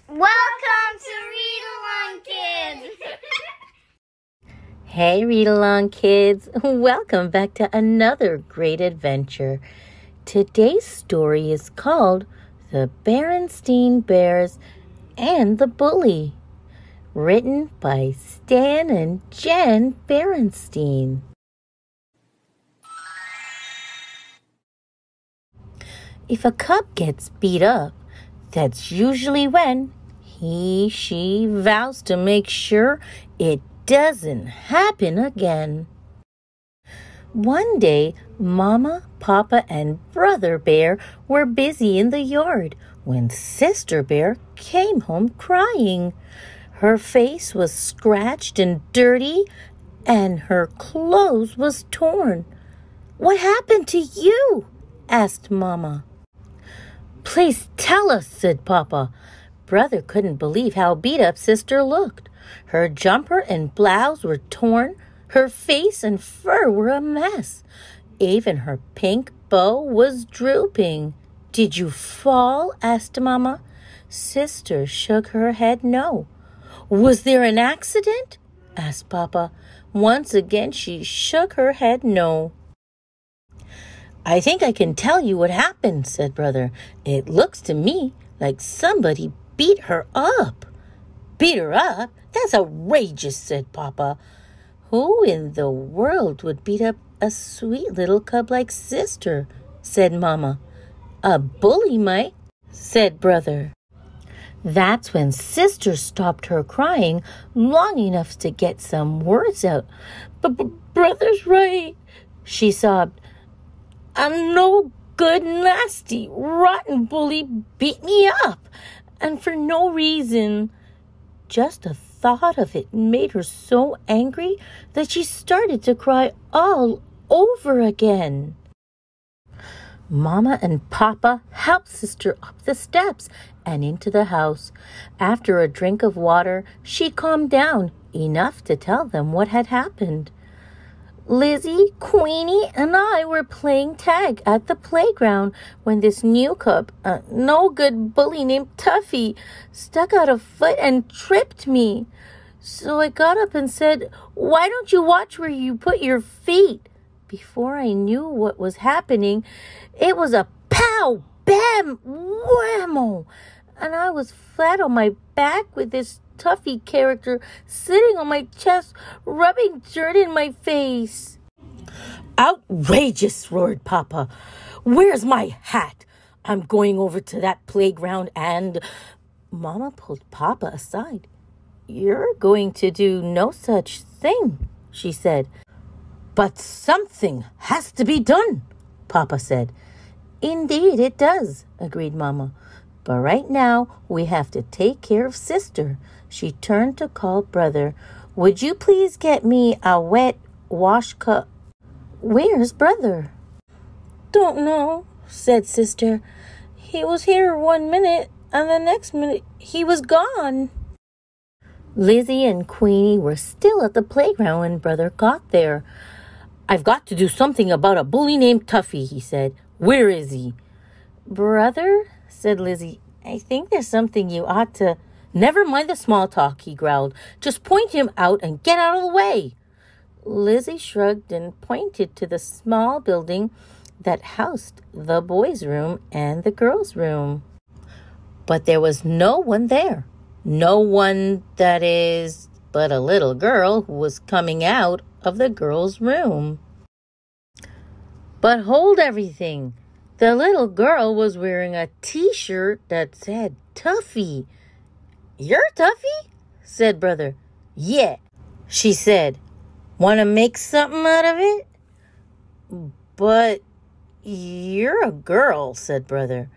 Welcome to Read Along Kids! Hey, Read Along Kids! Welcome back to another great adventure. Today's story is called The Berenstain Bears and the Bully, written by Stan and Jen Berenstain. If a cub gets beat up, that's usually when she vows to make sure it doesn't happen again. One day, Mama, Papa, and Brother Bear were busy in the yard when Sister Bear came home crying. Her face was scratched and dirty, and her clothes was torn. "What happened to you?" asked Mama. "Please tell us," said Papa. Brother couldn't believe how beat up Sister looked. Her jumper and blouse were torn. Her face and fur were a mess. Even her pink bow was drooping. "Did you fall?" asked Mama. Sister shook her head no. "Was there an accident?" asked Papa. Once again she shook her head no. "I think I can tell you what happened," said Brother. "It looks to me like somebody beat her up." "Beat her up? That's outrageous," said Papa. "Who in the world would beat up a sweet little cub like Sister?" said Mama. "A bully might," said Brother. That's when Sister stopped her crying long enough to get some words out. "Brother's right," she sobbed. "A no good, nasty, rotten bully beat me up, and for no reason." Just the thought of it made her so angry that she started to cry all over again. Mama and Papa helped Sister up the steps and into the house. After a drink of water, she calmed down enough to tell them what had happened. "Lizzie, Queenie, and I were playing tag at the playground when this new cub, a no-good bully named Tuffy, stuck out a foot and tripped me. So I got up and said, 'Why don't you watch where you put your feet?' Before I knew what was happening, it was a pow, bam, whammo, and I was flat on my back with this Tuffy character sitting on my chest, rubbing dirt in my face." "Outrageous," roared Papa. "Where's my hat? I'm going over to that playground and—" Mama pulled Papa aside. "You're going to do no such thing," she said. "But something has to be done," Papa said. "Indeed it does," agreed Mama. "But right now we have to take care of Sister." She turned to call Brother. "Would you please get me a wet washcloth?" "Where's Brother?" "Don't know," said Sister. "He was here 1 minute, and the next minute he was gone." Lizzie and Queenie were still at the playground when Brother got there. "I've got to do something about a bully named Tuffy," he said. "Where is he?" "Brother," said Lizzie, "I think there's something you ought to—" "Never mind the small talk," he growled. "Just point him out and get out of the way." Lizzie shrugged and pointed to the small building that housed the boys' room and the girls' room. But there was no one there. No one, that is, but a little girl who was coming out of the girls' room. But hold everything. The little girl was wearing a t-shirt that said Tuffy. "You're Tuffy?" said Brother. "Yeah," she said. "Want to make something out of it?" "But you're a girl," said Brother.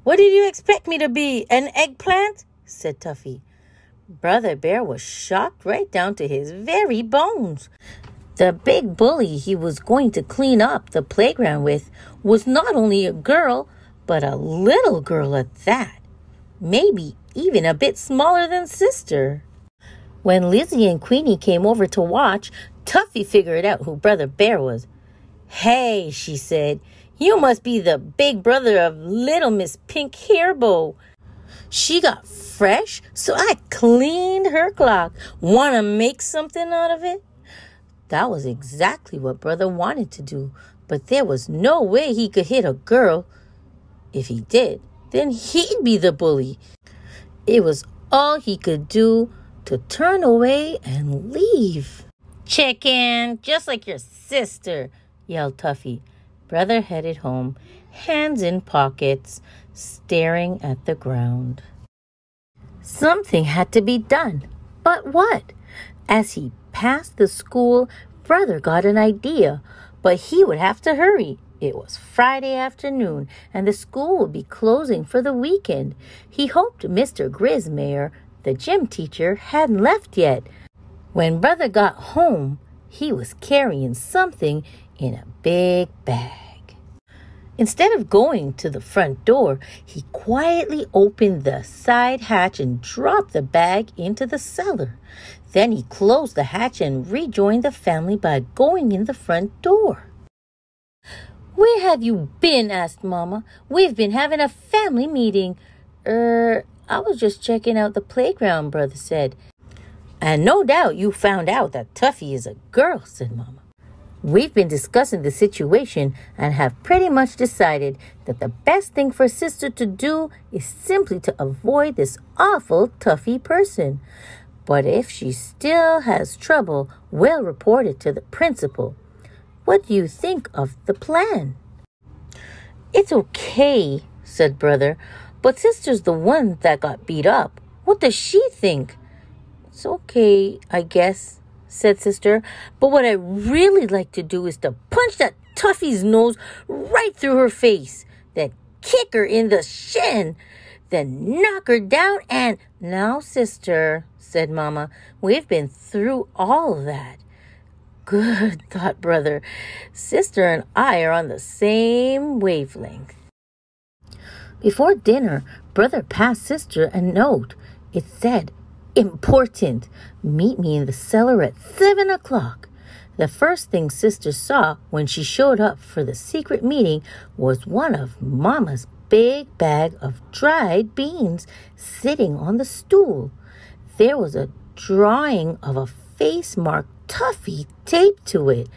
"What did you expect me to be, an eggplant?" said Tuffy. Brother Bear was shocked right down to his very bones. The big bully he was going to clean up the playground with was not only a girl, but a little girl at that. Maybe even a bit smaller than Sister. When Lizzie and Queenie came over to watch, Tuffy figured out who Brother Bear was. "Hey," she said, "you must be the big brother of little Miss Pink Hairbow." She got fresh, so I cleaned her clock. Want to make something out of it? That was exactly what Brother wanted to do, but there was no way he could hit a girl. If he did, then he'd be the bully. It was all he could do to turn away and leave. "Chicken, just like your sister," yelled Tuffy. Brother headed home, hands in pockets, staring at the ground. Something had to be done. But what? As he passed the school, Brother got an idea, but he would have to hurry. It was Friday afternoon, and the school would be closing for the weekend. He hoped Mr. Grismayer, the gym teacher, hadn't left yet. When Brother got home, he was carrying something in a big bag. Instead of going to the front door, he quietly opened the side hatch and dropped the bag into the cellar. Then he closed the hatch and rejoined the family by going in the front door. "Where have you been?" asked Mama. "We've been having a family meeting." I was just checking out the playground," Brother said. "And no doubt you found out that Tuffy is a girl," said Mama. "We've been discussing the situation and have pretty much decided that the best thing for Sister to do is simply to avoid this awful Tuffy person. But if she still has trouble, we'll report it to the principal. What do you think of the plan?" "It's okay," said Brother, "but Sister's the one that got beat up. What does she think?" "It's okay, I guess," said Sister, "but what I really like to do is to punch that Tuffy's nose right through her face, then kick her in the shin, then knock her down and—" "Now, Sister," said Mama, "we've been through all of that." "Good," thought Brother. "Sister and I are on the same wavelength." Before dinner, Brother passed Sister a note. It said, "Important. Meet me in the cellar at 7 o'clock. The first thing Sister saw when she showed up for the secret meeting was one of Mama's big bag of dried beans sitting on the stool. There was a drawing of a face marked Tuffy taped to it,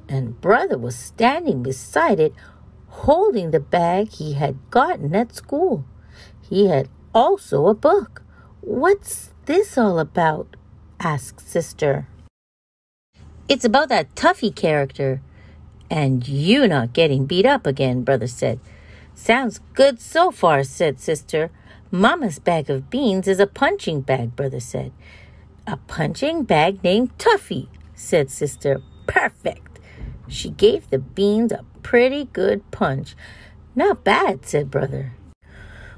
and Brother was standing beside it, holding the bag he had gotten at school. He had also a book. "What's this all about?" asked Sister. "It's about that Tuffy character, and you not getting beat up again," Brother said. "Sounds good so far," said Sister. "Mama's bag of beans is a punching bag," Brother said. "A punching bag named Tuffy," said Sister. "Perfect." She gave the beans a pretty good punch. "Not bad," said Brother.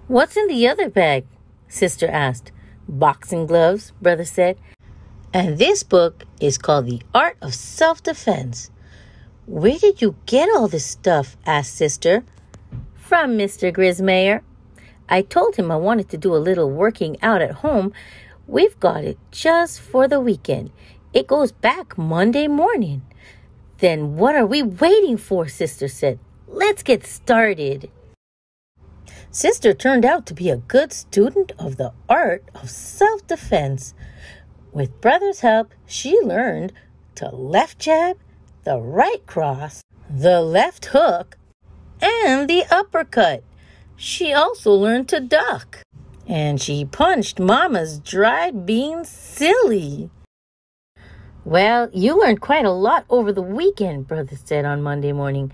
"What's in the other bag?" Sister asked. "Boxing gloves," Brother said. "And this book is called The Art of Self-Defense." "Where did you get all this stuff?" asked Sister. "From Mr. Grismayer. I told him I wanted to do a little working out at home. We've got it just for the weekend. It goes back Monday morning." "Then what are we waiting for?" Sister said. "Let's get started." Sister turned out to be a good student of the art of self-defense. With Brother's help, she learned to left jab, the right cross, the left hook, and the uppercut. She also learned to duck. And she punched Mama's dried beans silly. "Well, you learned quite a lot over the weekend," Brother said on Monday morning.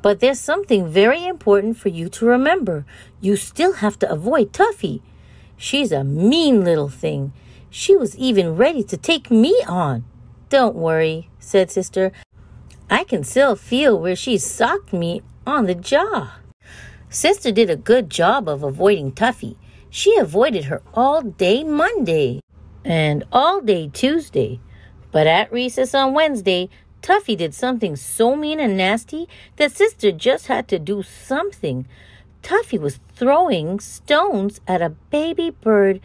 "But there's something very important for you to remember. You still have to avoid Tuffy. She's a mean little thing. She was even ready to take me on." "Don't worry," said Sister. "I can still feel where she socked me on the jaw." Sister did a good job of avoiding Tuffy. She avoided her all day Monday and all day Tuesday. But at recess on Wednesday, Tuffy did something so mean and nasty that Sister just had to do something. Tuffy was throwing stones at a baby bird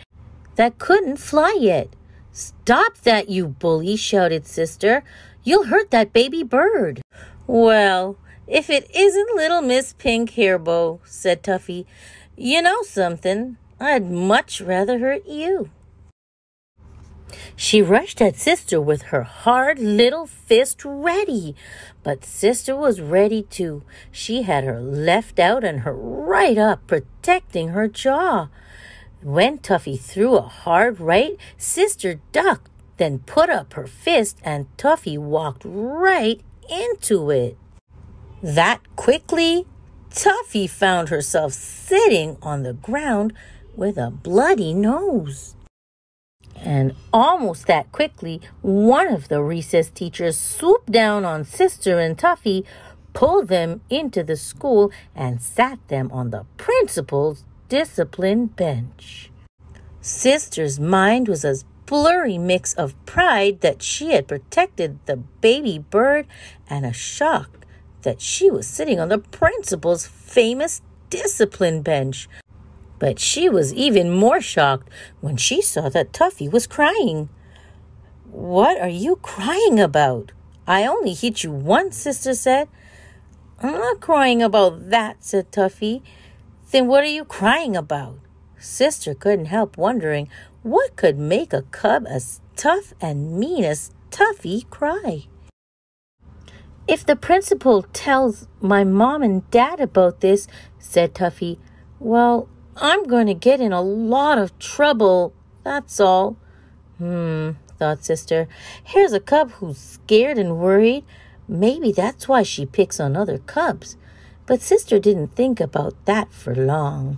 that couldn't fly yet. "Stop that, you bully," shouted Sister. "You'll hurt that baby bird." "Well, if it isn't little Miss Pink Hairbow," said Tuffy. "You know something? I'd much rather hurt you." She rushed at Sister with her hard little fist ready. But Sister was ready too. She had her left out and her right up, protecting her jaw. When Tuffy threw a hard right, Sister ducked, then put up her fist, and Tuffy walked right into it. That quickly, Tuffy found herself sitting on the ground with a bloody nose. And almost that quickly, one of the recess teachers swooped down on Sister and Tuffy, pulled them into the school, and sat them on the principal's discipline bench. Sister's mind was a blurry mix of pride that she had protected the baby bird and a shock that she was sitting on the principal's famous discipline bench. But she was even more shocked when she saw that Tuffy was crying. "What are you crying about? I only hit you once," Sister said. "I'm not crying about that," said Tuffy. "Then what are you crying about?" Sister couldn't help wondering what could make a cub as tough and mean as Tuffy cry. "If the principal tells my mom and dad about this," said Tuffy, "well, I'm going to get in a lot of trouble, that's all." Thought Sister. Here's a cub who's scared and worried. Maybe that's why she picks on other cubs. But Sister didn't think about that for long.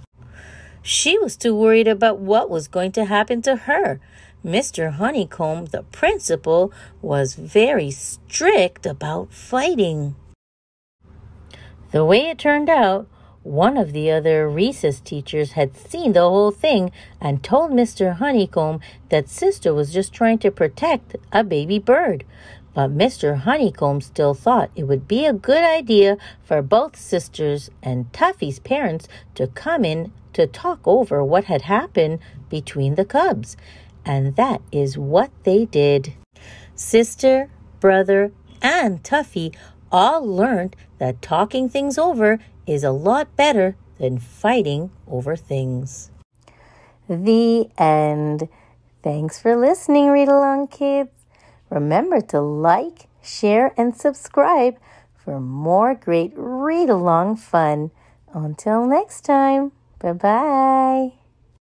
She was too worried about what was going to happen to her. Mr. Honeycomb, the principal, was very strict about fighting. The way it turned out, one of the other recess teachers had seen the whole thing and told Mr. Honeycomb that Sister was just trying to protect a baby bird. But Mr. Honeycomb still thought it would be a good idea for both Sisters and Tuffy's parents to come in to talk over what had happened between the cubs. And that is what they did. Sister, brother, and Tuffy all learned that talking things over is a lot better than fighting over things. The end. Thanks for listening, Read Along Kids. Remember to like, share, and subscribe for more great read-along fun. Until next time, bye-bye.